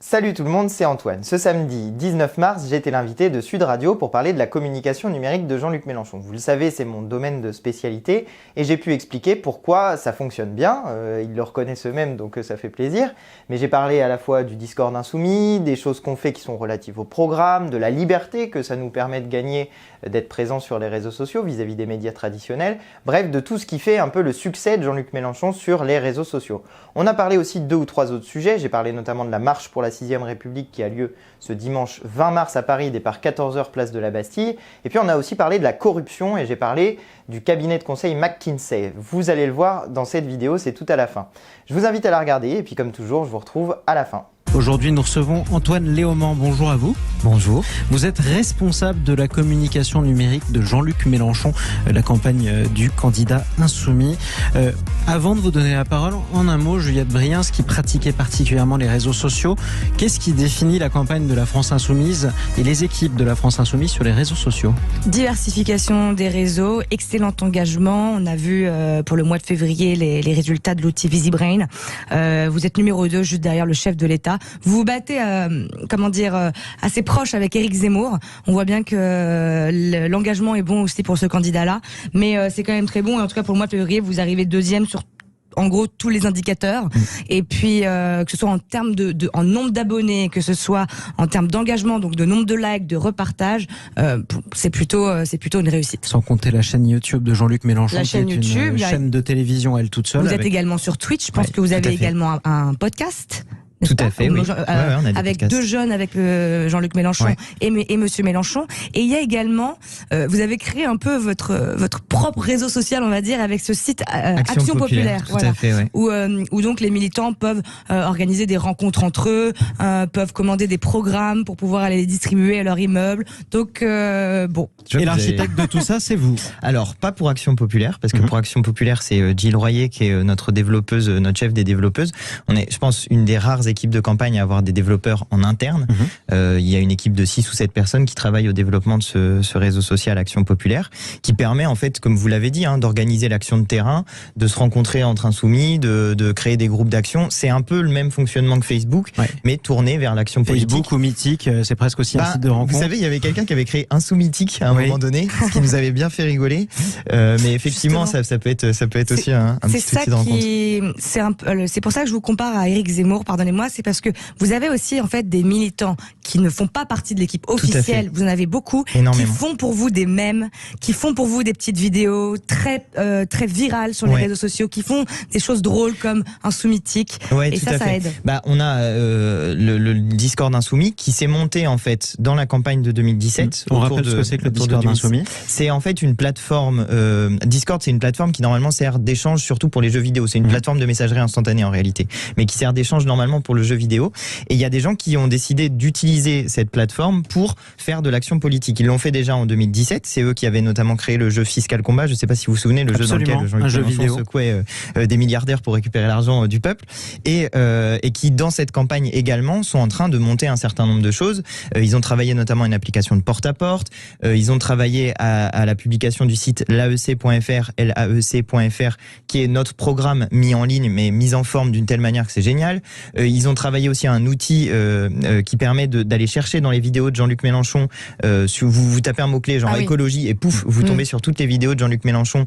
Salut tout le monde, c'est Antoine. Ce samedi 19 mars, j'ai été l'invité de Sud Radio pour parler de la communication numérique de Jean-Luc Mélenchon. Vous le savez, c'est mon domaine de spécialité et j'ai pu expliquer pourquoi ça fonctionne bien. Ils le reconnaissent eux-mêmes, donc ça fait plaisir. Mais j'ai parlé à la fois du Discord insoumis, des choses qu'on fait qui sont relatives au programme, de la liberté que ça nous permet de gagner d'être présent sur les réseaux sociaux vis-à-vis des médias traditionnels. Bref, de tout ce qui fait un peu le succès de Jean-Luc Mélenchon sur les réseaux sociaux. On a parlé aussi de 2 ou 3 autres sujets. J'ai parlé notamment de la marche pour la 6ème République qui a lieu ce dimanche 20 mars à Paris, départ 14h place de la Bastille. Et puis on a aussi parlé de la corruption et j'ai parlé du cabinet de conseil McKinsey. Vous allez le voir dans cette vidéo, c'est tout à la fin. Je vous invite à la regarder et puis comme toujours, je vous retrouve à la fin. Aujourd'hui, nous recevons Antoine Léaumont. Bonjour à vous. Bonjour. Vous êtes responsable de la communication numérique de Jean-Luc Mélenchon, la campagne du candidat insoumis. Avant de vous donner la parole, en un mot, Juliette Briens, qui pratiquait particulièrement les réseaux sociaux, qu'est-ce qui définit la campagne de la France Insoumise et les équipes de la France Insoumise sur les réseaux sociaux? Diversification des réseaux, excellent engagement. On a vu pour le mois de février les résultats de l'outil VisiBrain. Vous êtes numéro 2, juste derrière le chef de l'État. Vous vous battez, assez proche avec Éric Zemmour. On voit bien que l'engagement est bon aussi pour ce candidat-là, mais c'est quand même très bon. Et en tout cas, pour le mois de février, vous arrivez 2e sur en gros tous les indicateurs. Et puis que ce soit en termes en nombre d'abonnés, que ce soit en termes d'engagement, donc de nombre de likes, de repartages, c'est plutôt une réussite. Sans compter la chaîne YouTube de Jean-Luc Mélenchon, la chaîne qui est une chaîne de télévision elle toute seule. Vous êtes également sur Twitch. Je pense que vous avez également un podcast. Tout à fait, oui. Avec 2 jeunes, avec Jean-Luc Mélenchon et Monsieur Mélenchon. Et il y a également, vous avez créé un peu votre propre réseau social, on va dire, avec ce site Action Populaire, tout à fait, où donc les militants peuvent organiser des rencontres entre eux, peuvent commander des programmes pour pouvoir aller les distribuer à leur immeuble. Donc bon. Et l'architecte de tout ça, c'est vous? Alors, pas pour Action Populaire, parce que pour Action Populaire, c'est Gilles Royer qui est notre développeuse, notre chef des développeuses. On est, je pense, une des rares équipe de campagne à avoir des développeurs en interne. Il y a une équipe de 6 ou 7 personnes qui travaillent au développement de ce réseau social Action Populaire, qui permet en fait, comme vous l'avez dit, d'organiser l'action de terrain, de se rencontrer entre insoumis, de créer des groupes d'action. C'est un peu le même fonctionnement que Facebook, mais tourné vers l'action politique. Facebook ou Mythique, c'est presque aussi un site de rencontre. Vous savez, il y avait quelqu'un qui avait créé Insoumitique à un moment donné, ce qui nous avait bien fait rigoler. Mais effectivement, ça peut être aussi un petit outil de rencontre. C'est pour ça que je vous compare à Éric Zemmour, pardonnez-moi. C'est parce que vous avez aussi en fait des militants qui ne font pas partie de l'équipe officielle. Vous en avez beaucoup qui font pour vous des mèmes, qui font pour vous des petites vidéos très virales sur les réseaux sociaux, qui font des choses drôles comme Insoumitique. Et ça aide. On a le Discord insoumis qui s'est monté en fait dans la campagne de 2017. On rappelle ce que c'est que le Discord insoumis. C'est en fait une plateforme. Discord, c'est une plateforme qui normalement sert d'échange surtout pour les jeux vidéo. C'est une plateforme de messagerie instantanée en réalité, mais qui sert d'échange normalement pour le jeu vidéo. Et il y a des gens qui ont décidé d'utiliser cette plateforme pour faire de l'action politique. Ils l'ont fait déjà en 2017. C'est eux qui avaient notamment créé le jeu Fiscal Combat. Je ne sais pas si vous vous souvenez, le jeu dans lequel Jean-Luc Mélenchon secouait des milliardaires pour récupérer l'argent du peuple. Et qui, dans cette campagne également, sont en train de monter un certain nombre de choses. Ils ont travaillé notamment une application de porte-à-porte. Ils ont travaillé à la publication du site laec.fr, laec.fr, qui est notre programme mis en ligne, mais mis en forme d'une telle manière que c'est génial. Ils ont travaillé aussi à un outil qui permet d'aller chercher dans les vidéos de Jean-Luc Mélenchon, si vous tapez un mot-clé genre écologie et pouf, vous tombez sur toutes les vidéos de Jean-Luc Mélenchon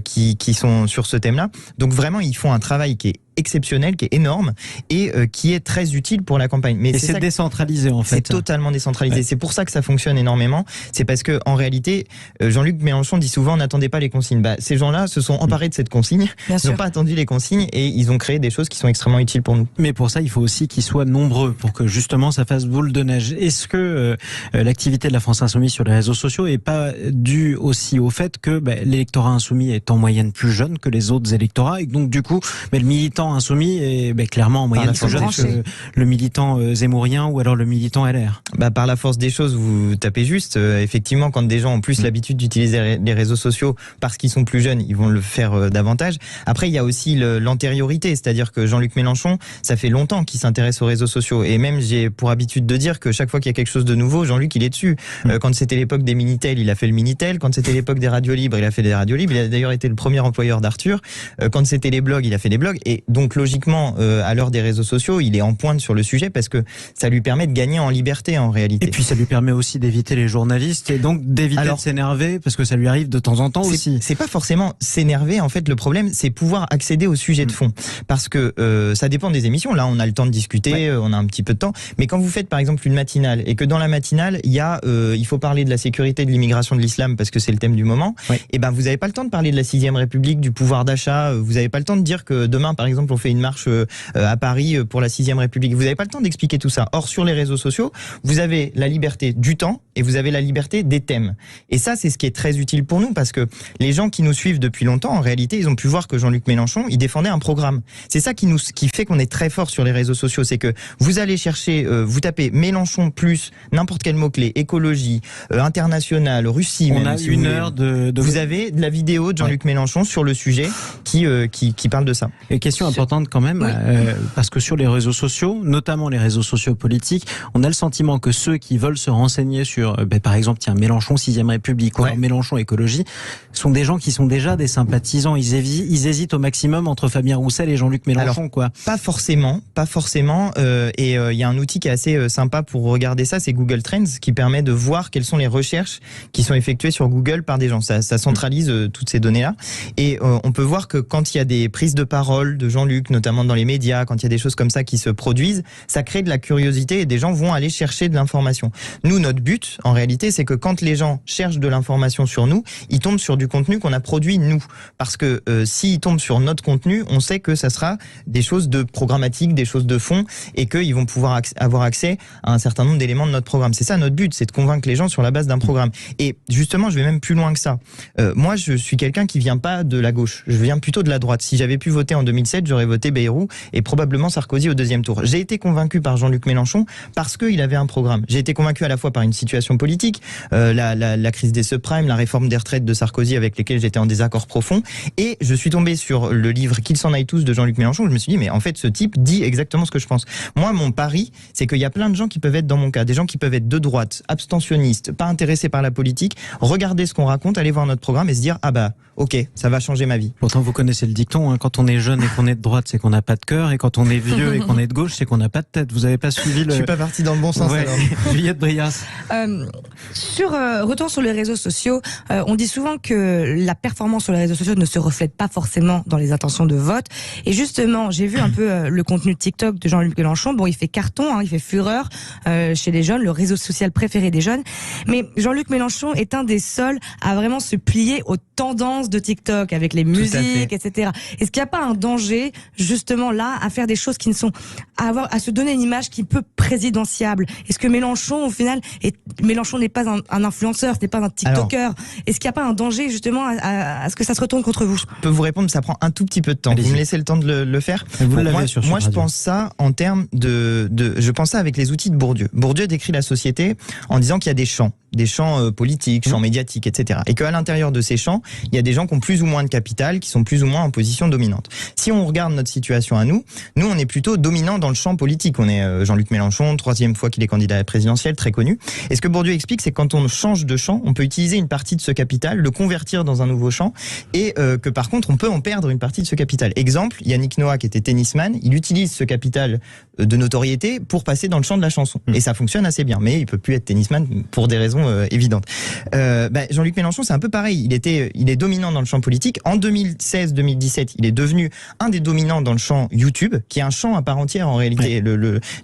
qui sont sur ce thème-là. Donc vraiment, ils font un travail qui est exceptionnel, qui est énorme et qui est très utile pour la campagne. Mais c'est décentralisé en fait. C'est totalement décentralisé. C'est pour ça que ça fonctionne énormément. C'est parce que en réalité, Jean-Luc Mélenchon dit souvent n'attendez pas les consignes. Ces gens-là se sont emparés de cette consigne. Ils n'ont pas attendu les consignes et ils ont créé des choses qui sont extrêmement utiles pour nous. Mais pour ça, il faut aussi qu'ils soient nombreux pour que justement ça fasse boule de neige. Est-ce que l'activité de la France Insoumise sur les réseaux sociaux est pas due aussi au fait que l'électorat insoumis est en moyenne plus jeune que les autres électorats et donc du coup, le militant insoumis est clairement en moyenne plus jeune que le militant zemmourien ou alors le militant LR. Par la force des choses, vous tapez juste. Effectivement, quand des gens ont plus l'habitude d'utiliser les réseaux sociaux parce qu'ils sont plus jeunes, ils vont le faire davantage. Après, il y a aussi l'antériorité, c'est-à-dire que Jean-Luc Mélenchon, ça fait longtemps qu'il s'intéresse aux réseaux sociaux. Et même, j'ai pour habitude de dire que chaque fois qu'il y a quelque chose de nouveau, Jean-Luc, il est dessus. Quand c'était l'époque des Minitel, il a fait le Minitel. Quand c'était l'époque des radios libres, il a fait des radios libres. Il a d'ailleurs été le premier employeur d'Arthur. Quand c'était les blogs, il a fait des blogs. Et Donc logiquement, à l'heure des réseaux sociaux, il est en pointe sur le sujet parce que ça lui permet de gagner en liberté en réalité. Et puis ça lui permet aussi d'éviter les journalistes et donc d'éviter de s'énerver parce que ça lui arrive de temps en temps aussi. C'est pas forcément s'énerver, en fait le problème c'est pouvoir accéder au sujet de fond parce que ça dépend des émissions. Là on a le temps de discuter, on a un petit peu de temps, mais quand vous faites par exemple une matinale et que dans la matinale il faut parler de la sécurité, de l'immigration, de l'islam parce que c'est le thème du moment, et ben vous avez pas le temps de parler de la 6e République, du pouvoir d'achat, vous avez pas le temps de dire que demain par exemple on fait une marche à Paris pour la 6e République, vous avez pas le temps d'expliquer tout ça. Or sur les réseaux sociaux, vous avez la liberté du temps et vous avez la liberté des thèmes. Et ça c'est ce qui est très utile pour nous parce que les gens qui nous suivent depuis longtemps, en réalité, ils ont pu voir que Jean-Luc Mélenchon, il défendait un programme. C'est ça qui fait qu'on est très fort sur les réseaux sociaux, c'est que vous allez chercher, vous tapez Mélenchon plus n'importe quel mot-clé, écologie, international, Russie. On a une heure de... Vous avez de la vidéo de Jean-Luc Mélenchon sur le sujet qui parle de ça. Et question importante quand même, parce que sur les réseaux sociaux, notamment les réseaux sociaux politiques, on a le sentiment que ceux qui veulent se renseigner sur, par exemple, Mélenchon 6e République ou Mélenchon écologie, sont des gens qui sont déjà des sympathisants. Ils hésitent au maximum entre Fabien Roussel et Jean-Luc Mélenchon. Pas forcément. Et il y a un outil qui est assez sympa pour regarder ça, c'est Google Trends, qui permet de voir quelles sont les recherches qui sont effectuées sur Google par des gens. Ça centralise toutes ces données-là. Et on peut voir que quand il y a des prises de parole de Jean-Luc, notamment dans les médias, quand il y a des choses comme ça qui se produisent, ça crée de la curiosité et des gens vont aller chercher de l'information. Nous, notre but, en réalité, c'est que quand les gens cherchent de l'information sur nous, ils tombent sur du contenu qu'on a produit nous. Parce que s'ils tombent sur notre contenu, on sait que ça sera des choses de programmatique, des choses de fond, et qu'ils vont pouvoir avoir accès à un certain nombre d'éléments de notre programme. C'est ça notre but, c'est de convaincre les gens sur la base d'un programme. Et justement, je vais même plus loin que ça. Moi, je suis quelqu'un qui vient pas de la gauche, je viens plutôt de la droite. Si j'avais pu voter en 2007, j'aurais voté Bayrou et probablement Sarkozy au 2e tour. J'ai été convaincu par Jean-Luc Mélenchon parce qu'il avait un programme. J'ai été convaincu à la fois par une situation politique, la crise des subprimes, la réforme des retraites de Sarkozy avec lesquels j'étais en désaccord profond, et je suis tombé sur le livre Qu'ils s'en aillent tous de Jean-Luc Mélenchon. Je me suis dit mais en fait ce type dit exactement ce que je pense. Moi mon pari c'est qu'il y a plein de gens qui peuvent être dans mon cas, des gens qui peuvent être de droite, abstentionnistes, pas intéressés par la politique, regarder ce qu'on raconte, aller voir notre programme et se dire ah bah ok, ça va changer ma vie. Pourtant vous connaissez le dicton, quand on est jeune et qu'on est de droite c'est qu'on n'a pas de cœur, et quand on est vieux et qu'on est de gauche c'est qu'on n'a pas de tête. Vous avez pas suivi le... Je suis pas parti dans le bon sens alors. Juliette Brias. Retour sur les réseaux sociaux, on dit souvent que la performance sur les réseaux sociaux ne se reflète pas forcément dans les intentions de vote. Et justement, j'ai vu un peu le contenu de TikTok de Jean-Luc Mélenchon. Bon, il fait carton, il fait fureur chez les jeunes, le réseau social préféré des jeunes. Mais Jean-Luc Mélenchon est un des seuls à vraiment se plier aux tendances de TikTok avec les musiques, etc. Est-ce qu'il n'y a pas un danger, justement là, à faire des choses qui ne sont à se donner une image qui peut présidentiable? Est-ce que Mélenchon, au final, Mélenchon n'est pas un influenceur, ce n'est pas un TikToker? Alors, est-ce qu'il n'y a pas un danger justement à ce que ça se retourne contre vous? Je peux vous répondre, mais ça prend un tout petit peu de temps. Allez-y. Vous me laissez le temps de le faire. Moi, je pense ça en termes je pense ça avec les outils de Bourdieu. Bourdieu décrit la société en disant qu'il y a des champs politiques, champs médiatiques, etc. Et qu'à l'intérieur de ces champs, il y a des gens qui ont plus ou moins de capital, qui sont plus ou moins en position dominante. Si on regarde notre situation à nous, on est plutôt dominant dans le champ politique. On est Jean-Luc Mélenchon, 3e fois qu'il est candidat à la présidentielle, très connu. Et ce que Bourdieu explique, c'est que quand on change de champ, on peut utiliser une partie de ce capital, le convertir dans un nouveau champ, et que par contre, on peut en perdre une partie de ce capital. Exemple, Yannick Noah, qui était tennisman, il utilise ce capital de notoriété pour passer dans le champ de la chanson. Et ça fonctionne assez bien, mais il peut plus être tennisman pour des raisons évidentes. Jean-Luc Mélenchon, c'est un peu pareil. Il est dominant dans le champ politique. En 2016-2017, il est devenu un des dominants dans le champ YouTube, qui est un champ à part entière en réalité.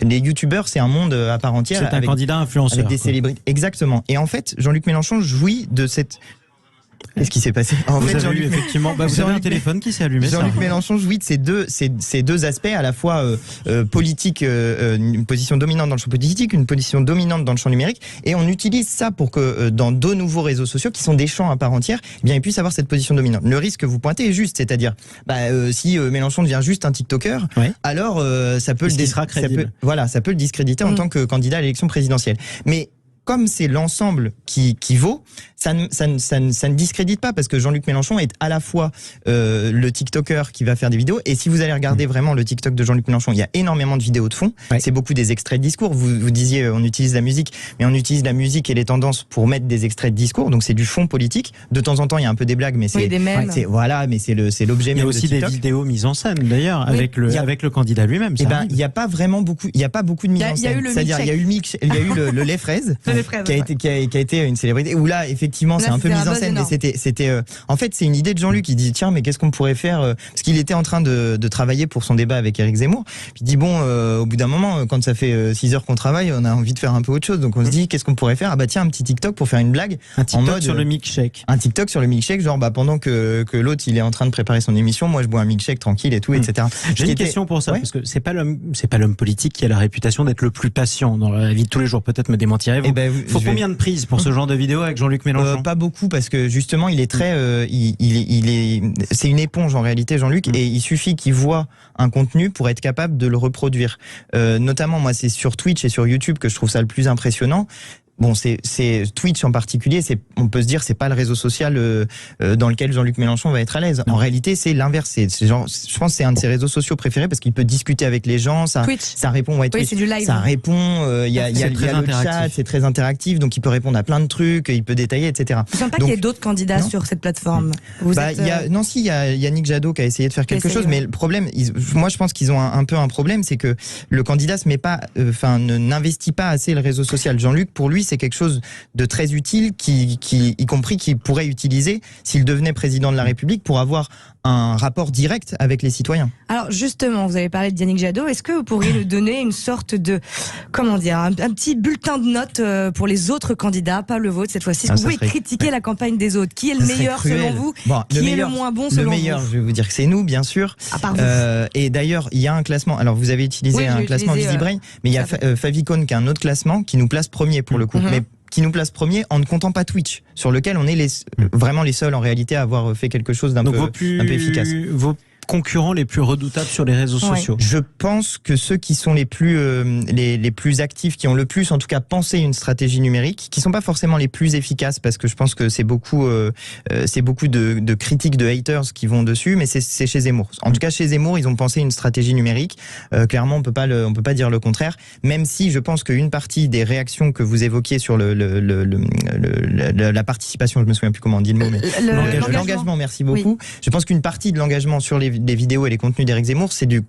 Les YouTubeurs, c'est un monde à part entière. C'est un candidat influenceur. Avec des célébrités. Exactement. Et en fait, Jean-Luc Mélenchon jouit de cette... Qu'est-ce qui s'est passé? En fait, Jean-Luc, effectivement, vous avez un téléphone qui s'est allumé. Jean-Luc Mélenchon jouit de ces deux aspects, à la fois politique, une position dominante dans le champ politique, une position dominante dans le champ numérique, et on utilise ça pour que dans deux nouveaux réseaux sociaux qui sont des champs à part entière, il puisse avoir cette position dominante. Le risque que vous pointez est juste, c'est-à-dire si Mélenchon devient juste un TikToker, alors ça peut sera crédible. Ça peut le discréditer en tant que candidat à l'élection présidentielle. Mais comme c'est l'ensemble qui vaut, ça ne discrédite pas, parce que Jean-Luc Mélenchon est à la fois le TikToker qui va faire des vidéos, et si vous allez regarder vraiment le TikTok de Jean-Luc Mélenchon, il y a énormément de vidéos de fond. Ouais. C'est beaucoup des extraits de discours. Vous disiez on utilise la musique, mais on utilise la musique et les tendances pour mettre des extraits de discours, donc c'est du fond politique. De temps en temps, il y a un peu des blagues, mais c'est des mèmes. Voilà, mais c'est l'objet même de TikTok. Il y a aussi des vidéos mises en scène d'ailleurs, avec le candidat lui-même. Eh ben, il y a pas beaucoup de mise en scène. C'est-à-dire, il y a eu le lait fraise, qui a été une célébrité. Où là, effectivement, c'est un peu mise en scène, mais c'était en fait, c'est une idée de Jean-Luc qui dit tiens, mais qu'est-ce qu'on pourrait faire, parce qu'il était en train de travailler pour son débat avec Éric Zemmour. Puis il dit bon, au bout d'un moment, quand ça fait 6 heures qu'on travaille, on a envie de faire un peu autre chose. Donc on se dit qu'est-ce qu'on pourrait faire? Ah bah tiens, un petit TikTok pour faire une blague. Un TikTok sur le milkshake. Un TikTok sur le milkshake, genre pendant que l'autre il est en train de préparer son émission, moi je bois un milkshake tranquille et tout, etc. J'ai une question pour ça, parce que c'est pas l'homme politique qui a la réputation d'être le plus patient dans la vie de tous les jours. Peut-être me démentirez-vous. Faut combien de prises pour ce genre de vidéo avec Jean-Luc Mélenchon? Pas beaucoup, parce que justement il est très, c'est une éponge en réalité, Jean-Luc, et il suffit qu'il voit un contenu pour être capable de le reproduire. Notamment, moi, c'est sur Twitch et sur YouTube que je trouve ça le plus impressionnant. Bon, c'est Twitch en particulier, on peut se dire c'est pas le réseau social dans lequel Jean-Luc Mélenchon va être à l'aise. En réalité, c'est l'inverse. Je pense que c'est un de ses réseaux sociaux préférés, parce qu'il peut discuter avec les gens, ça répond, oui, c'est du live. Ça répond, il y a le chat, c'est très interactif, donc il peut répondre à plein de trucs, il peut détailler, etc. Je ne sens pas qu'il y ait d'autres candidats sur cette plateforme. Il y a Yannick Jadot qui a essayé de faire quelque chose, mais le problème, moi je pense qu'ils ont un peu un problème, c'est que le candidat se met pas, n'investit pas assez le réseau social. Jean-Luc, pour lui, c'est quelque chose de très utile, y compris qu'il pourrait utiliser s'il devenait président de la République, pour avoir un rapport direct avec les citoyens. Alors justement, vous avez parlé de Yannick Jadot. Est-ce que vous pourriez nous donner une sorte de, comment dire, un petit bulletin de notes pour les autres candidats, pas le vôtre cette fois-ci? Vous pouvez critiquer la campagne des autres. Qui est le meilleur selon vous? Qui est le moins bon selon vous? Le meilleur, je vais vous dire que c'est nous, bien sûr. À part vous. Et d'ailleurs, il y a un classement. Alors vous avez utilisé un classement VisiBrain, mais il y a Favicon qui a un autre classement qui nous place premier pour le coup. Mais qui nous place premier en ne comptant pas Twitch, sur lequel on est vraiment les seuls en réalité à avoir fait quelque chose d'un peu efficace. Vos concurrents les plus redoutables sur les réseaux sociaux? Je pense que ceux qui sont les plus actifs, qui ont le plus en tout cas pensé une stratégie numérique, qui sont pas forcément les plus efficaces, parce que je pense que c'est beaucoup de critiques de haters qui vont dessus, mais c'est chez Zemmour. En tout cas chez Zemmour, ils ont pensé une stratégie numérique. Clairement, on peut pas dire le contraire, même si je pense qu'une partie des réactions que vous évoquiez sur la participation, je me souviens plus comment on dit le mot, mais l'engagement, merci beaucoup. Oui. Je pense qu'une partie de l'engagement sur les vidéos et les contenus d'Éric Zemmour, c'est de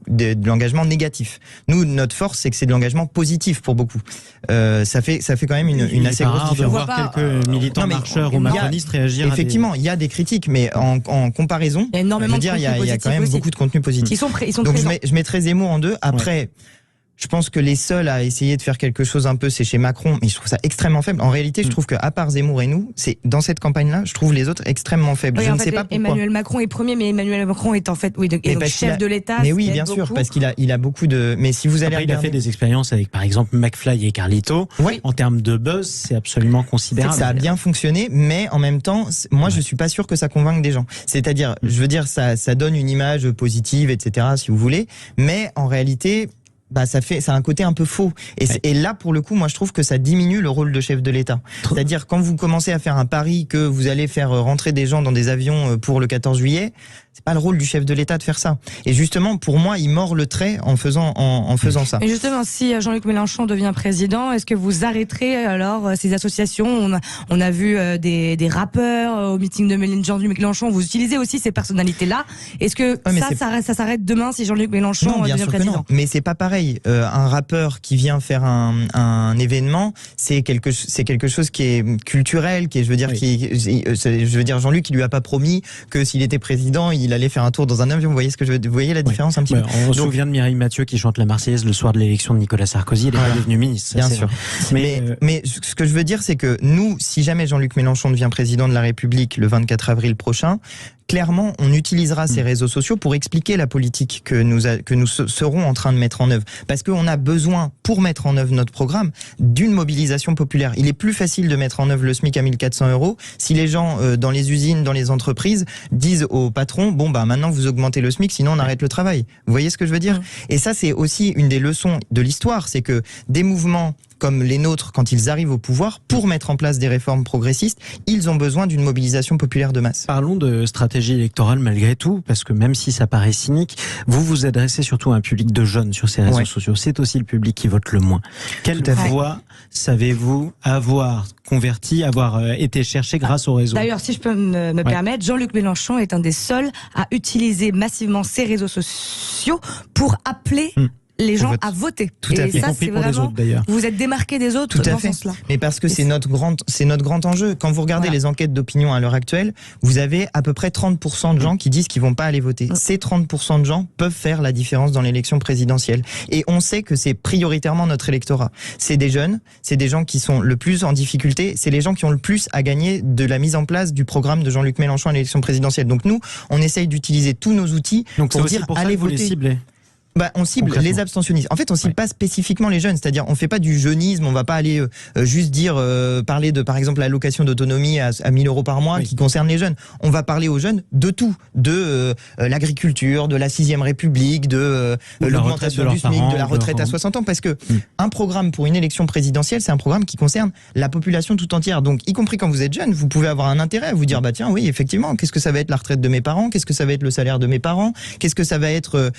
l'engagement négatif. Nous, notre force, c'est que c'est de l'engagement positif pour beaucoup. Ça fait quand même une assez grosse différence. De voir quelques militants marcheurs ou macronistes réagir. Effectivement, il y a des critiques, mais en comparaison, il y a quand même beaucoup de contenu positif. Ils sont donc présents. je mettrais Zemmour en 2. Après. Je pense que les seuls à essayer de faire quelque chose un peu, c'est chez Macron, mais je trouve ça extrêmement faible. En réalité, je trouve que à part Zemmour et nous, c'est dans cette campagne-là, je trouve les autres extrêmement faibles. Je ne sais pas pourquoi. Emmanuel Macron est premier, mais Emmanuel Macron est en fait chef de l'État. Mais oui, bien sûr, parce qu'il a beaucoup de. Mais si vous allez regarder, il a fait des expériences avec, par exemple, McFly et Carlito. Oui. En termes de buzz, c'est absolument considérable. Ça a bien fonctionné, mais en même temps, moi, je suis pas sûr que ça convainque des gens. C'est-à-dire, je veux dire, ça donne une image positive, etc., si vous voulez, mais en réalité. Ça a un côté un peu faux. Et là, pour le coup, moi, je trouve que ça diminue le rôle de chef de l'État. C'est-à-dire, quand vous commencez à faire un pari que vous allez faire rentrer des gens dans des avions pour le 14 juillet, c'est pas le rôle du chef de l'État de faire ça. Et justement, pour moi, il mord le trait en faisant ça. Et justement, si Jean-Luc Mélenchon devient président, est-ce que vous arrêterez alors ces associations? On a vu des rappeurs au meeting de Jean-Luc Mélenchon. Vous utilisez aussi ces personnalités-là. Est-ce que ça s'arrête demain si Jean-Luc Mélenchon devient président? Non, mais c'est pas pareil. Un rappeur qui vient faire un événement, c'est quelque chose qui est culturel, qui est, Jean-Luc, il lui a pas promis que s'il était président, il allait faire un tour dans un avion. Vous voyez la différence un petit peu. On se souvient de Mireille Mathieu qui chante la Marseillaise le soir de l'élection de Nicolas Sarkozy. Elle est pas devenue ministre. Bien sûr. Mais ce que je veux dire, c'est que nous, si jamais Jean-Luc Mélenchon devient président de la République le 24 avril prochain, clairement, on utilisera ces réseaux sociaux pour expliquer la politique que nous serons en train de mettre en œuvre. Parce qu'on a besoin, pour mettre en œuvre notre programme, d'une mobilisation populaire. Il est plus facile de mettre en œuvre le SMIC à 1 400 € si les gens dans les usines, dans les entreprises, disent au patron, maintenant vous augmentez le SMIC, sinon on arrête le travail. Vous voyez ce que je veux dire? Et ça, c'est aussi une des leçons de l'histoire, c'est que des mouvements comme les nôtres, quand ils arrivent au pouvoir, pour mettre en place des réformes progressistes, ils ont besoin d'une mobilisation populaire de masse. Parlons de stratégie électorale malgré tout, parce que même si ça paraît cynique, vous vous adressez surtout à un public de jeunes sur ces réseaux sociaux. C'est aussi le public qui vote le moins. Quelle voix savez-vous avoir converti, avoir été cherché grâce au réseau? D'ailleurs, si je peux me permettre, Jean-Luc Mélenchon est un des seuls à utiliser massivement ces réseaux sociaux pour appeler les gens à voter. Tout à fait. Ça, c'est vraiment, les autres, d'ailleurs. Vous êtes démarqué des autres dans ce sens-là. Mais parce que c'est notre grand enjeu. Quand vous regardez les enquêtes d'opinion à l'heure actuelle, vous avez à peu près 30% de gens qui disent qu'ils vont pas aller voter. Ces 30% de gens peuvent faire la différence dans l'élection présidentielle. Et on sait que c'est prioritairement notre électorat. C'est des jeunes, c'est des gens qui sont le plus en difficulté, c'est les gens qui ont le plus à gagner de la mise en place du programme de Jean-Luc Mélenchon à l'élection présidentielle. Donc nous, on essaye d'utiliser tous nos outils pour dire allez voter. On cible les abstentionnistes. En fait, on cible pas spécifiquement les jeunes, c'est-à-dire on fait pas du jeunisme, on va pas aller juste parler de par exemple l'allocation d'autonomie à 1000 € par mois qui concerne les jeunes. On va parler aux jeunes de tout, de l'agriculture, de la 6ème République, de l'augmentation du SMIC, de la retraite à 60 ans, parce que un programme pour une élection présidentielle, c'est un programme qui concerne la population tout entière. Donc, y compris quand vous êtes jeune, vous pouvez avoir un intérêt à vous dire tiens, oui, effectivement, qu'est-ce que ça va être la retraite de mes parents, qu'est-ce que ça va être le salaire de mes parents, qu'est-ce que ça va être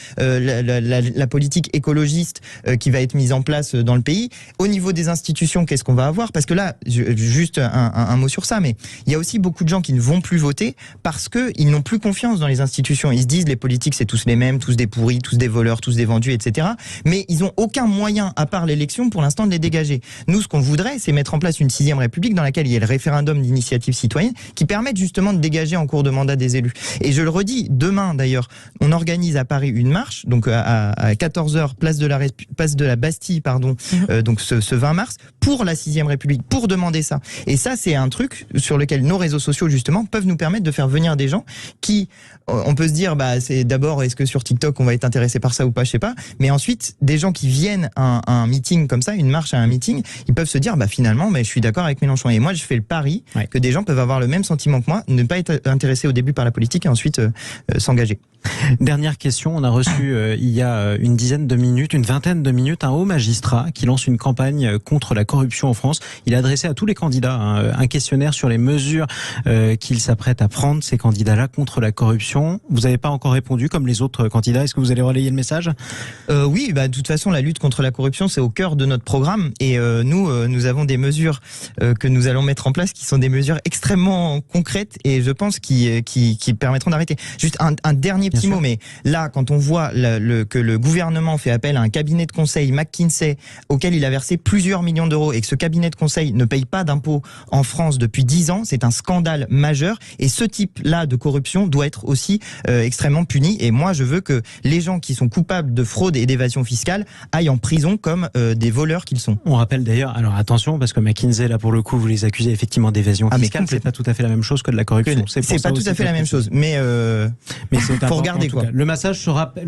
la politique écologiste qui va être mise en place dans le pays. Au niveau des institutions, qu'est-ce qu'on va avoir? Parce que là, juste un mot sur ça, mais il y a aussi beaucoup de gens qui ne vont plus voter parce qu'ils n'ont plus confiance dans les institutions. Ils se disent les politiques c'est tous les mêmes, tous des pourris, tous des voleurs, tous des vendus, etc. Mais ils n'ont aucun moyen, à part l'élection, pour l'instant de les dégager. Nous, ce qu'on voudrait, c'est mettre en place une 6ème République dans laquelle il y ait le référendum d'initiative citoyenne qui permette justement de dégager en cours de mandat des élus. Et je le redis, demain d'ailleurs, on organise à Paris une marche, donc à 14h, place de la Bastille, donc ce 20 mars, pour la 6ème République, pour demander ça. Et ça, c'est un truc sur lequel nos réseaux sociaux, justement, peuvent nous permettre de faire venir des gens qui, on peut se dire, c'est d'abord, est-ce que sur TikTok, on va être intéressé par ça ou pas, je sais pas. Mais ensuite, des gens qui viennent à un meeting comme ça, une marche à un meeting, ils peuvent se dire, finalement, je suis d'accord avec Mélenchon. Et moi, je fais le pari que des gens peuvent avoir le même sentiment que moi, ne pas être intéressés au début par la politique et ensuite s'engager. Dernière question, on a reçu il y a une vingtaine de minutes, un haut magistrat qui lance une campagne contre la corruption en France. Il a adressé à tous les candidats un questionnaire sur les mesures qu'ils s'apprêtent à prendre, ces candidats-là, contre la corruption. Vous n'avez pas encore répondu comme les autres candidats. Est-ce que vous allez relayer le message? Oui, de toute façon, la lutte contre la corruption, c'est au cœur de notre programme. Et nous avons des mesures que nous allons mettre en place qui sont des mesures extrêmement concrètes et je pense qui permettront d'arrêter. Juste un dernier petit mot, mais là, quand on voit que le gouvernement fait appel à un cabinet de conseil, McKinsey, auquel il a versé plusieurs millions d'euros et que ce cabinet de conseil ne paye pas d'impôts en France depuis 10 ans, c'est un scandale majeur. Et ce type-là de corruption doit être aussi extrêmement puni. Et moi, je veux que les gens qui sont coupables de fraude et d'évasion fiscale aillent en prison comme des voleurs qu'ils sont. On rappelle d'ailleurs, alors attention, parce que McKinsey, là pour le coup, vous les accusez effectivement d'évasion fiscale. C'est pas tout à fait la même chose que de la corruption. C'est pas tout à fait la même chose, mais faut regarder quoi. Le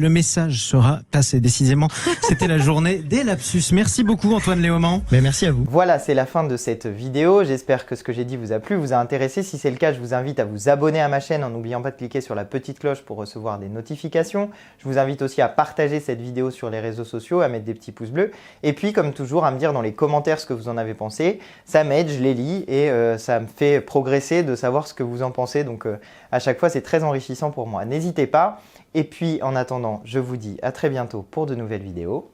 message sera passé décisément. C'était la journée des lapsus. Merci beaucoup Antoine Léaumont. Merci à vous. Voilà, c'est la fin de cette vidéo. J'espère que ce que j'ai dit vous a plu, vous a intéressé. Si c'est le cas, je vous invite à vous abonner à ma chaîne en n'oubliant pas de cliquer sur la petite cloche pour recevoir des notifications. Je vous invite aussi à partager cette vidéo sur les réseaux sociaux, à mettre des petits pouces bleus. Et puis, comme toujours, à me dire dans les commentaires ce que vous en avez pensé. Ça m'aide, je les lis et ça me fait progresser de savoir ce que vous en pensez. Donc, à chaque fois, c'est très enrichissant pour moi. N'hésitez pas. Et puis, en attendant, je vous dis à très bientôt pour de nouvelles vidéos.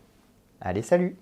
Allez, salut!